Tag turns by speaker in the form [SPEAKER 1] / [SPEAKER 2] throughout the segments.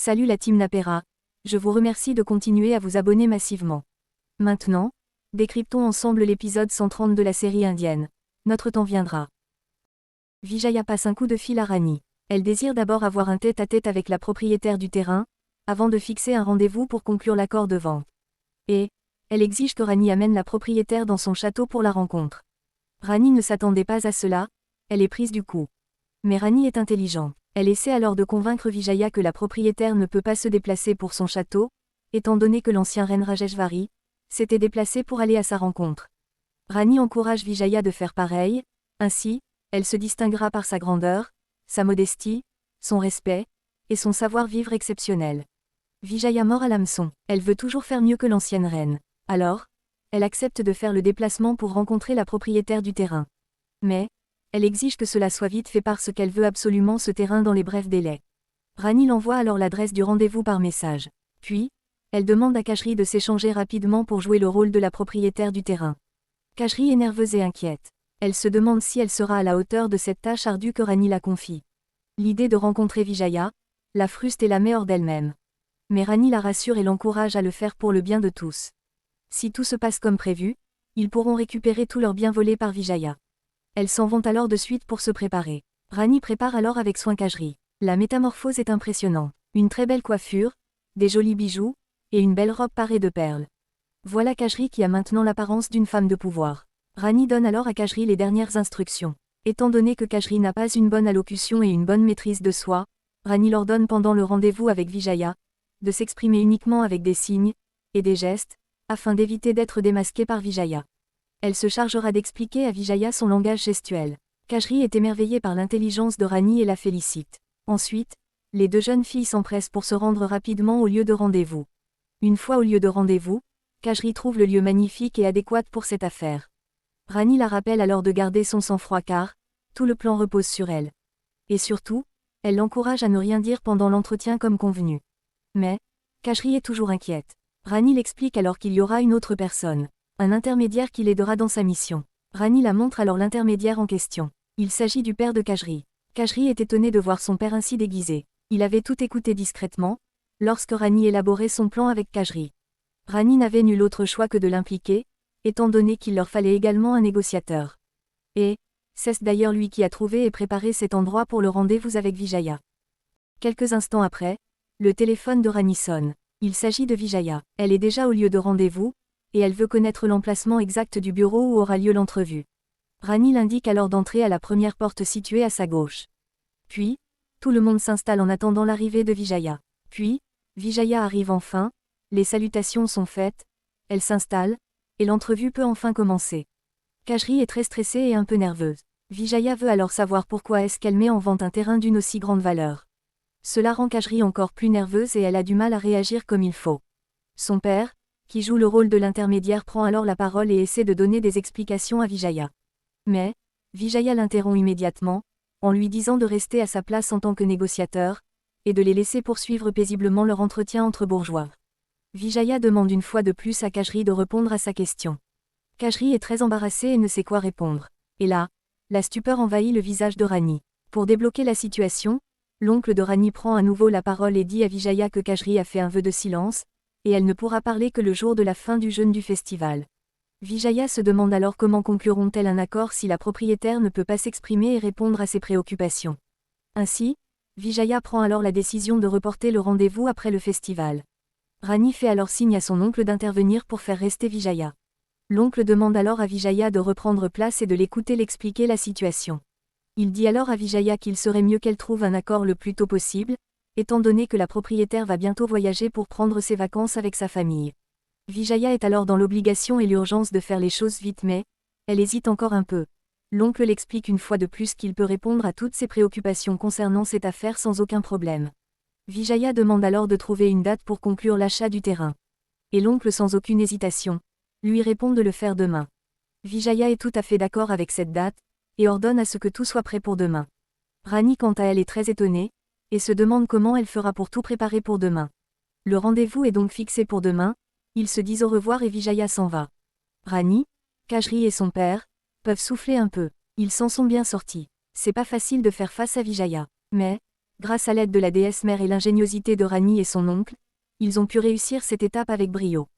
[SPEAKER 1] Salut la team Napera, je vous remercie de continuer à vous abonner massivement. Maintenant, décryptons ensemble l'épisode 130 de la série indienne. Notre temps viendra. Vijaya passe un coup de fil à Rani. Elle désire d'abord avoir un tête-à-tête avec la propriétaire du terrain, avant de fixer un rendez-vous pour conclure l'accord de vente. Et elle exige que Rani amène la propriétaire dans son château pour la rencontre. Rani ne s'attendait pas à cela, elle est prise du coup. Mais Rani est intelligente. Elle essaie alors de convaincre Vijaya que la propriétaire ne peut pas se déplacer pour son château, étant donné que l'ancien reine Rajeshvari s'était déplacé pour aller à sa rencontre. Rani encourage Vijaya de faire pareil, ainsi, elle se distinguera par sa grandeur, sa modestie, son respect, et son savoir-vivre exceptionnel. Vijaya mord à l'hameçon, elle veut toujours faire mieux que l'ancienne reine. Alors, elle accepte de faire le déplacement pour rencontrer la propriétaire du terrain. Mais, elle exige que cela soit vite fait parce qu'elle veut absolument ce terrain dans les brefs délais. Rani l'envoie alors l'adresse du rendez-vous par message. Puis, elle demande à Kajri de s'échanger rapidement pour jouer le rôle de la propriétaire du terrain. Kajri est nerveuse et inquiète. Elle se demande si elle sera à la hauteur de cette tâche ardue que Rani la confie. L'idée de rencontrer Vijaya la frustre et la met hors d'elle-même. Mais Rani la rassure et l'encourage à le faire pour le bien de tous. Si tout se passe comme prévu, ils pourront récupérer tous leurs biens volés par Vijaya. Elles s'en vont alors de suite pour se préparer. Rani prépare alors avec soin Kajri. La métamorphose est impressionnante. Une très belle coiffure, des jolis bijoux, et une belle robe parée de perles. Voilà Kajri qui a maintenant l'apparence d'une femme de pouvoir. Rani donne alors à Kajri les dernières instructions. Étant donné que Kajri n'a pas une bonne allocution et une bonne maîtrise de soi, Rani leur donne pendant le rendez-vous avec Vijaya de s'exprimer uniquement avec des signes et des gestes, afin d'éviter d'être démasquée par Vijaya. Elle se chargera d'expliquer à Vijaya son langage gestuel. Kajri est émerveillée par l'intelligence de Rani et la félicite. Ensuite, les deux jeunes filles s'empressent pour se rendre rapidement au lieu de rendez-vous. Une fois au lieu de rendez-vous, Kajri trouve le lieu magnifique et adéquat pour cette affaire. Rani la rappelle alors de garder son sang-froid car tout le plan repose sur elle. Et surtout, elle l'encourage à ne rien dire pendant l'entretien comme convenu. Mais, Kajri est toujours inquiète. Rani l'explique alors qu'il y aura une autre personne. Un intermédiaire qui l'aidera dans sa mission. Rani la montre alors l'intermédiaire en question. Il s'agit du père de Kajri. Kajri est étonné de voir son père ainsi déguisé. Il avait tout écouté discrètement, lorsque Rani élaborait son plan avec Kajri. Rani n'avait nul autre choix que de l'impliquer, étant donné qu'il leur fallait également un négociateur. Et, c'est d'ailleurs lui qui a trouvé et préparé cet endroit pour le rendez-vous avec Vijaya. Quelques instants après, le téléphone de Rani sonne. Il s'agit de Vijaya. Elle est déjà au lieu de rendez-vous, et elle veut connaître l'emplacement exact du bureau où aura lieu l'entrevue. Rani l'indique alors d'entrer à la première porte située à sa gauche. Puis, tout le monde s'installe en attendant l'arrivée de Vijaya. Puis, Vijaya arrive enfin, les salutations sont faites, elle s'installe, et l'entrevue peut enfin commencer. Kajri est très stressée et un peu nerveuse. Vijaya veut alors savoir pourquoi est-ce qu'elle met en vente un terrain d'une aussi grande valeur. Cela rend Kajri encore plus nerveuse et elle a du mal à réagir comme il faut. Son père, qui joue le rôle de l'intermédiaire, prend alors la parole et essaie de donner des explications à Vijaya. Mais, Vijaya l'interrompt immédiatement, en lui disant de rester à sa place en tant que négociateur, et de les laisser poursuivre paisiblement leur entretien entre bourgeois. Vijaya demande une fois de plus à Kajri de répondre à sa question. Kajri est très embarrassée et ne sait quoi répondre. Et là, la stupeur envahit le visage de Rani. Pour débloquer la situation, l'oncle de Rani prend à nouveau la parole et dit à Vijaya que Kajri a fait un vœu de silence, et elle ne pourra parler que le jour de la fin du jeûne du festival. Vijaya se demande alors comment concluront-elles un accord si la propriétaire ne peut pas s'exprimer et répondre à ses préoccupations. Ainsi, Vijaya prend alors la décision de reporter le rendez-vous après le festival. Rani fait alors signe à son oncle d'intervenir pour faire rester Vijaya. L'oncle demande alors à Vijaya de reprendre place et de l'écouter l'expliquer la situation. Il dit alors à Vijaya qu'il serait mieux qu'elle trouve un accord le plus tôt possible, étant donné que la propriétaire va bientôt voyager pour prendre ses vacances avec sa famille. Vijaya est alors dans l'obligation et l'urgence de faire les choses vite mais, elle hésite encore un peu. L'oncle l'explique une fois de plus qu'il peut répondre à toutes ses préoccupations concernant cette affaire sans aucun problème. Vijaya demande alors de trouver une date pour conclure l'achat du terrain. Et l'oncle sans aucune hésitation lui répond de le faire demain. Vijaya est tout à fait d'accord avec cette date, et ordonne à ce que tout soit prêt pour demain. Rani quant à elle est très étonnée, et se demande comment elle fera pour tout préparer pour demain. Le rendez-vous est donc fixé pour demain, ils se disent au revoir et Vijaya s'en va. Rani, Kajri et son père peuvent souffler un peu, ils s'en sont bien sortis. C'est pas facile de faire face à Vijaya. Mais, Grâce à l'aide de la déesse mère et l'ingéniosité de Rani et son oncle, ils ont pu réussir cette étape avec brio.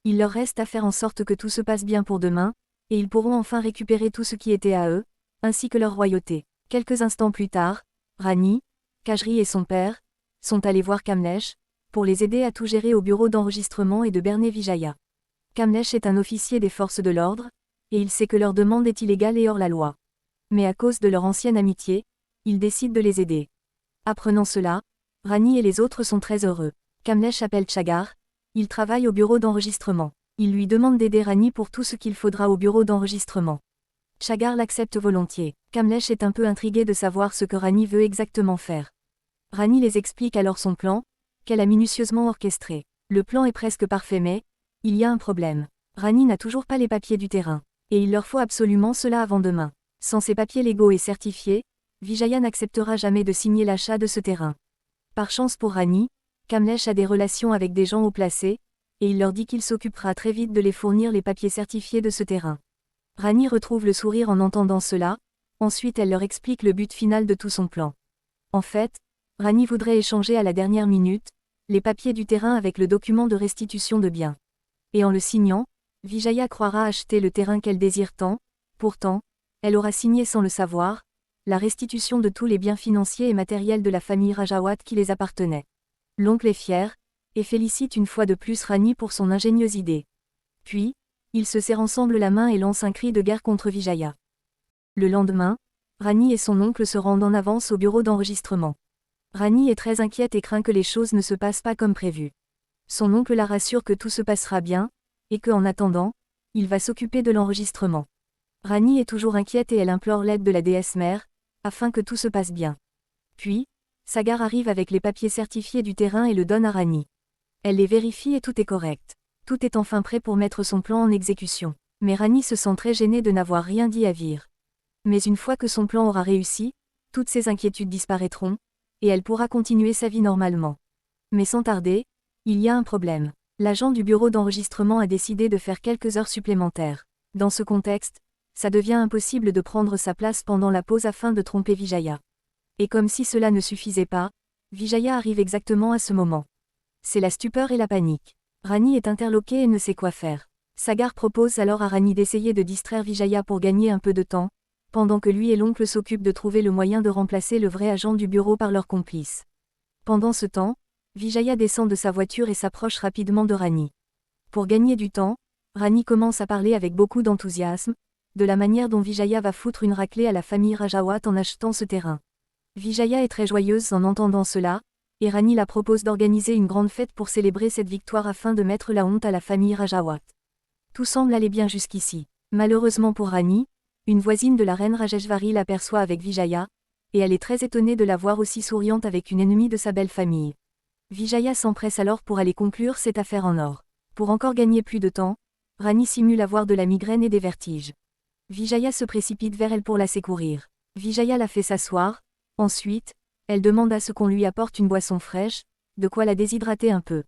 [SPEAKER 1] Il leur reste à faire en sorte que tout se passe bien pour demain, et ils pourront enfin récupérer tout ce qui était à eux, ainsi que leur royauté. Quelques instants plus tard, Rani, Khajri et son père sont allés voir Kamlesh pour les aider à tout gérer au bureau d'enregistrement et de berner Vijaya. Kamlesh est un officier des forces de l'ordre, et il sait que leur demande est illégale et hors la loi. Mais à cause de leur ancienne amitié, il décide de les aider. Apprenant cela, Rani et les autres sont très heureux. Kamlesh appelle Chagar, il travaille au bureau d'enregistrement. Il lui demande d'aider Rani pour tout ce qu'il faudra au bureau d'enregistrement. Chagar l'accepte volontiers. Kamlesh est un peu intrigué de savoir ce que Rani veut exactement faire. Rani les explique alors son plan, qu'elle a minutieusement orchestré. Le plan est presque parfait mais, il y a un problème. Rani n'a toujours pas les papiers du terrain. Et il leur faut absolument cela avant demain. Sans ces papiers légaux et certifiés, Vijaya n'acceptera jamais de signer l'achat de ce terrain. Par chance pour Rani, Kamlesh a des relations avec des gens haut placés, et il leur dit qu'il s'occupera très vite de les fournir les papiers certifiés de ce terrain. Rani retrouve le sourire en entendant cela, ensuite elle leur explique le but final de tout son plan. En fait, Rani voudrait échanger à la dernière minute les papiers du terrain avec le document de restitution de biens. Et en le signant, Vijaya croira acheter le terrain qu'elle désire tant, pourtant, elle aura signé sans le savoir, la restitution de tous les biens financiers et matériels de la famille Rajawat qui les appartenaient. L'oncle est fier, et félicite une fois de plus Rani pour son ingénieuse idée. Puis, ils se serrent ensemble la main et lancent un cri de guerre contre Vijaya. Le lendemain, Rani et son oncle se rendent en avance au bureau d'enregistrement. Rani est très inquiète et craint que les choses ne se passent pas comme prévu. Son oncle la rassure que tout se passera bien, et que en attendant, il va s'occuper de l'enregistrement. Rani est toujours inquiète et elle implore l'aide de la déesse mère, afin que tout se passe bien. Puis, Sagar arrive avec les papiers certifiés du terrain et le donne à Rani. Elle les vérifie et tout est correct. Tout est enfin prêt pour mettre son plan en exécution. Mais Rani se sent très gênée de n'avoir rien dit à Vir. Mais une fois que son plan aura réussi, toutes ses inquiétudes disparaîtront, et elle pourra continuer sa vie normalement. Mais sans tarder, il y a un problème. L'agent du bureau d'enregistrement a décidé de faire quelques heures supplémentaires. Dans ce contexte, ça devient impossible de prendre sa place pendant la pause afin de tromper Vijaya. Et comme si cela ne suffisait pas, Vijaya arrive exactement à ce moment. C'est la stupeur et la panique. Rani est interloquée et ne sait quoi faire. Sagar propose alors à Rani d'essayer de distraire Vijaya pour gagner un peu de temps, pendant que lui et l'oncle s'occupent de trouver le moyen de remplacer le vrai agent du bureau par leur complice. Pendant ce temps, Vijaya descend de sa voiture et s'approche rapidement de Rani. Pour gagner du temps, Rani commence à parler avec beaucoup d'enthousiasme, de la manière dont Vijaya va foutre une raclée à la famille Rajawat en achetant ce terrain. Vijaya est très joyeuse en entendant cela, et Rani la propose d'organiser une grande fête pour célébrer cette victoire afin de mettre la honte à la famille Rajawat. Tout semble aller bien jusqu'ici. Malheureusement pour Rani, une voisine de la reine Rajeshvari l'aperçoit avec Vijaya, et elle est très étonnée de la voir aussi souriante avec une ennemie de sa belle famille. Vijaya s'empresse alors pour aller conclure cette affaire en or. Pour encore gagner plus de temps, Rani simule avoir de la migraine et des vertiges. Vijaya se précipite vers elle pour la secourir. Vijaya la fait s'asseoir, ensuite, elle demande à ce qu'on lui apporte une boisson fraîche, de quoi la déshydrater un peu.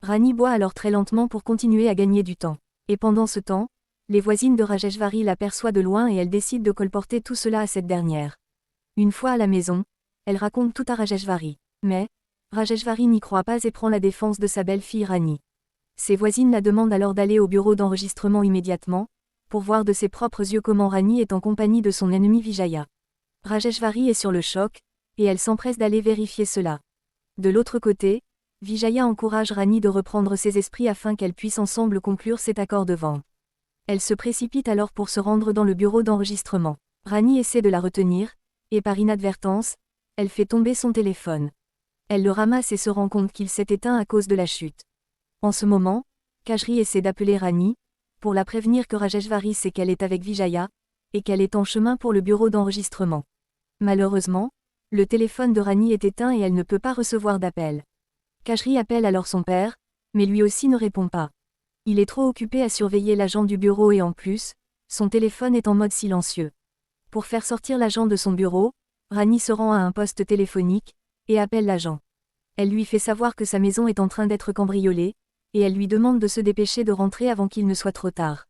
[SPEAKER 1] Rani boit alors très lentement pour continuer à gagner du temps. Et pendant ce temps, les voisines de Rajeshvari l'aperçoivent de loin et elles décident de colporter tout cela à cette dernière. Une fois à la maison, elle raconte tout à Rajeshvari. Mais, Rajeshvari n'y croit pas et prend la défense de sa belle-fille Rani. Ses voisines la demandent alors d'aller au bureau d'enregistrement immédiatement, pour voir de ses propres yeux comment Rani est en compagnie de son ennemi Vijaya. Rajeshvari est sur le choc, et elle s'empresse d'aller vérifier cela. De l'autre côté, Vijaya encourage Rani de reprendre ses esprits afin qu'elles puissent ensemble conclure cet accord de vente. Elle se précipite alors pour se rendre dans le bureau d'enregistrement. Rani essaie de la retenir, et par inadvertance, elle fait tomber son téléphone. Elle le ramasse et se rend compte qu'il s'est éteint à cause de la chute. En ce moment, Khajri essaie d'appeler Rani, pour la prévenir que Rajeshvari sait qu'elle est avec Vijaya, et qu'elle est en chemin pour le bureau d'enregistrement. Malheureusement, le téléphone de Rani est éteint et elle ne peut pas recevoir d'appel. Khajri appelle alors son père, mais lui aussi ne répond pas. Il est trop occupé à surveiller l'agent du bureau et en plus, son téléphone est en mode silencieux. Pour faire sortir l'agent de son bureau, Rani se rend à un poste téléphonique, et appelle l'agent. Elle lui fait savoir que sa maison est en train d'être cambriolée, et elle lui demande de se dépêcher de rentrer avant qu'il ne soit trop tard.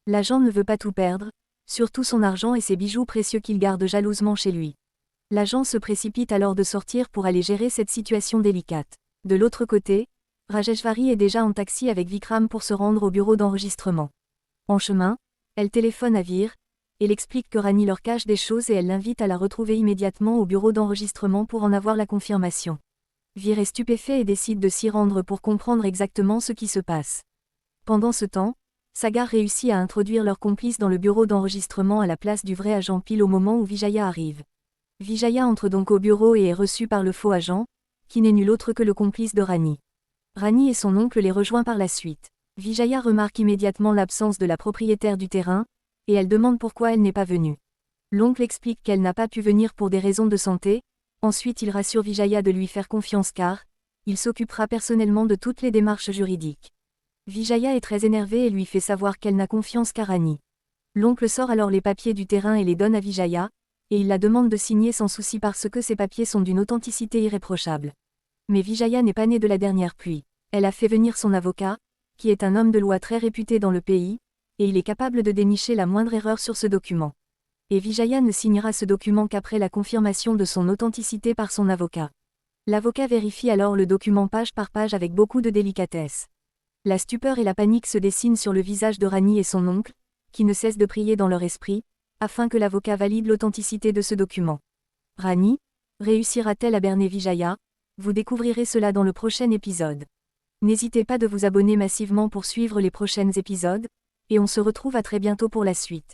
[SPEAKER 1] L'agent ne veut pas tout perdre, surtout son argent et ses bijoux précieux qu'il garde jalousement chez lui. L'agent se précipite alors de sortir pour aller gérer cette situation délicate. De l'autre côté, Rajeshvari est déjà en taxi avec Vikram pour se rendre au bureau d'enregistrement. En chemin, elle téléphone à Veer, et explique que Rani leur cache des choses et elle l'invite à la retrouver immédiatement au bureau d'enregistrement pour en avoir la confirmation. Veer est stupéfait et décide de s'y rendre pour comprendre exactement ce qui se passe. Pendant ce temps, Sagar réussit à introduire leur complice dans le bureau d'enregistrement à la place du vrai agent pile au moment où Vijaya arrive. Vijaya entre donc au bureau et est reçu par le faux agent, qui n'est nul autre que le complice de Rani. Rani et son oncle les rejoignent par la suite. Vijaya remarque immédiatement l'absence de la propriétaire du terrain, et elle demande pourquoi elle n'est pas venue. L'oncle explique qu'elle n'a pas pu venir pour des raisons de santé, ensuite il rassure Vijaya de lui faire confiance car il s'occupera personnellement de toutes les démarches juridiques. Vijaya est très énervée et lui fait savoir qu'elle n'a confiance qu'à Rani. L'oncle sort alors les papiers du terrain et les donne à Vijaya, et il la demande de signer sans souci parce que ces papiers sont d'une authenticité irréprochable. Mais Vijaya n'est pas née de la dernière pluie. Elle a fait venir son avocat, qui est un homme de loi très réputé dans le pays, et il est capable de dénicher la moindre erreur sur ce document. Et Vijaya ne signera ce document qu'après la confirmation de son authenticité par son avocat. L'avocat vérifie alors le document page par page avec beaucoup de délicatesse. La stupeur et la panique se dessinent sur le visage de Rani et son oncle, qui ne cessent de prier dans leur esprit, afin que l'avocat valide l'authenticité de ce document. Rani réussira-t-elle à berner Vijaya? Vous découvrirez cela dans le prochain épisode. N'hésitez pas de vous abonner massivement pour suivre les prochains épisodes, et on se retrouve à très bientôt pour la suite.